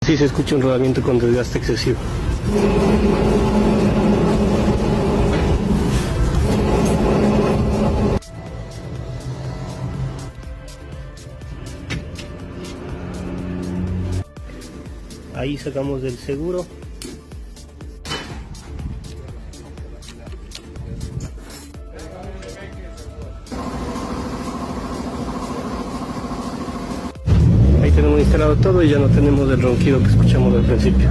Sí se escucha un rodamiento con desgaste excesivo. Ahí sacamos del seguro. Ahí tenemos instalado todo y ya no tenemos el ronquido que escuchamos al principio.